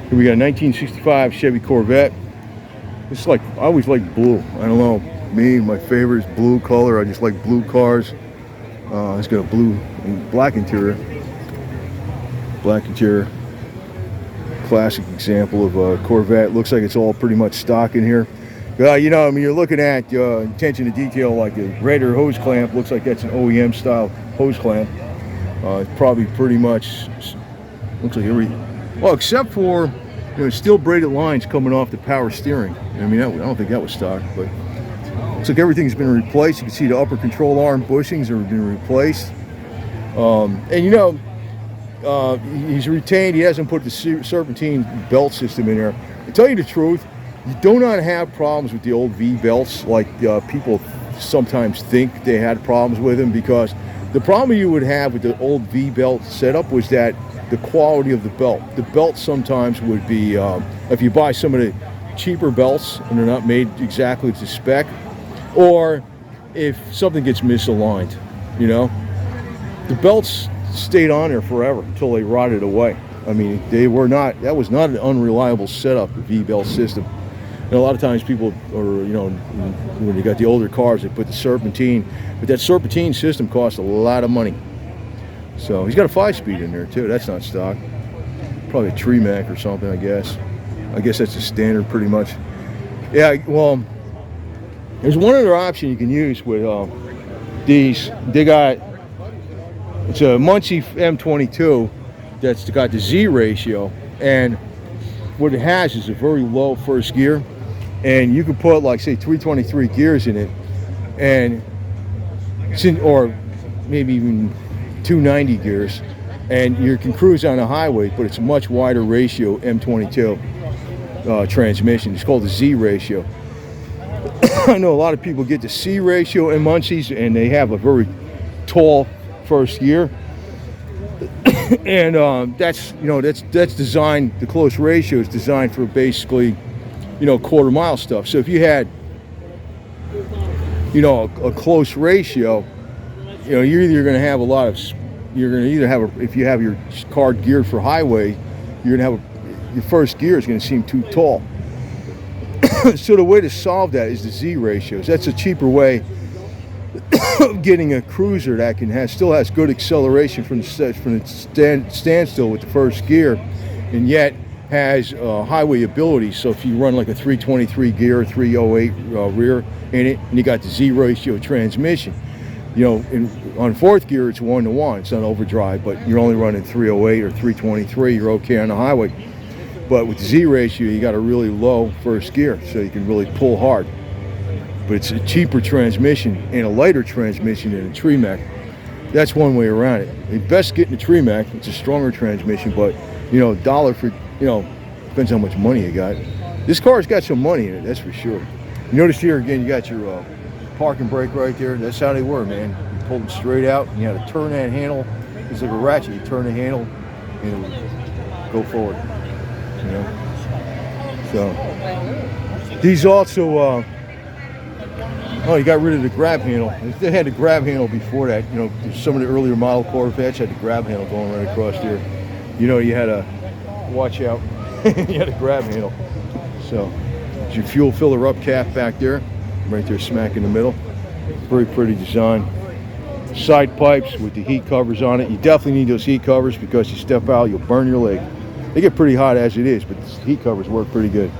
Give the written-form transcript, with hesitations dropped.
Here we got a 1965 Chevy Corvette. It's like, I always like blue. I don't know, me, my favorite is blue color. I just like blue cars. It's got a blue and black interior. Black interior. Classic example of a Corvette. Looks like it's all pretty much stock in here. You know, I mean, you're looking at attention to detail, like a radiator hose clamp. Looks like that's an OEM style hose clamp. It's probably pretty much, looks like well, except for, you know, steel braided lines coming off the power steering. I mean, I don't think that was stock, but looks like everything's been replaced. You can see the upper control arm bushings have been replaced. And you know, he's retained, he hasn't put the serpentine belt system in there. To tell you the truth, you do not have problems with the old V belts like people sometimes think they had problems with them, because the problem you would have with the old V belt setup was that the quality of the belt. The belt sometimes would be, if you buy some of the cheaper belts and they're not made exactly to spec, or if something gets misaligned, you know, the belts stayed on there forever until they rotted away. I mean, they were not, that was not an unreliable setup, the V-belt system. And a lot of times people, or you know, when you got the older cars, they put the serpentine, but that serpentine system costs a lot of money. So he's got a 5-speed in there too. That's not stock. Probably a Tremac or something, I guess. I guess that's a standard pretty much. Yeah, well, there's one other option you can use with these. They got, it's a Muncie M22 that's got the Z ratio, and what it has is a very low first gear, and you can put like say 323 gears in it, and or maybe even 290 gears, and you can cruise on a highway, but it's a much wider ratio M22 transmission. It's called the Z ratio. I know a lot of people get the C ratio in Muncies, and they have a very tall first gear, and that's, you know, that's designed, the close ratio is designed for basically, you know, quarter mile stuff. So if you had, you know, a close ratio, you know, you're either going to have a lot of, you're going to either have if you have your car geared for highway, you're going to have your first gear is going to seem too tall. So the way to solve that is the Z ratios. That's a cheaper way of getting a cruiser that can still has good acceleration from the standstill with the first gear, and yet has highway ability. So if you run like a 323 gear, 308 rear in it, and you got the Z ratio transmission, you know, on fourth gear it's 1-to-1. It's not overdrive, but you're only running 308 or 323. You're okay on the highway. But with the Z ratio, you got a really low first gear, so you can really pull hard. But it's a cheaper transmission and a lighter transmission than a Tremac. That's one way around it. You best get in a Tremac. It's a stronger transmission, but you know, dollar for, you know, depends how much money you got. This car's got some money in it, that's for sure. You notice here again, you got your parking brake right there. That's how they were, man. You pulled them straight out, and you had to turn that handle. It's like a ratchet. You turn the handle, and it would go forward. You know. So these also. Oh, you got rid of the grab handle. They had the grab handle before that. You know, some of the earlier model Corvettes had the grab handle going right across there. You know, you had to watch out. You had a grab handle. So, there's your fuel filler up cap back there, right there, smack in the middle. Very pretty design. Side pipes with the heat covers on it. You definitely need those heat covers because you step out, you'll burn your leg. They get pretty hot as it is, but the heat covers work pretty good.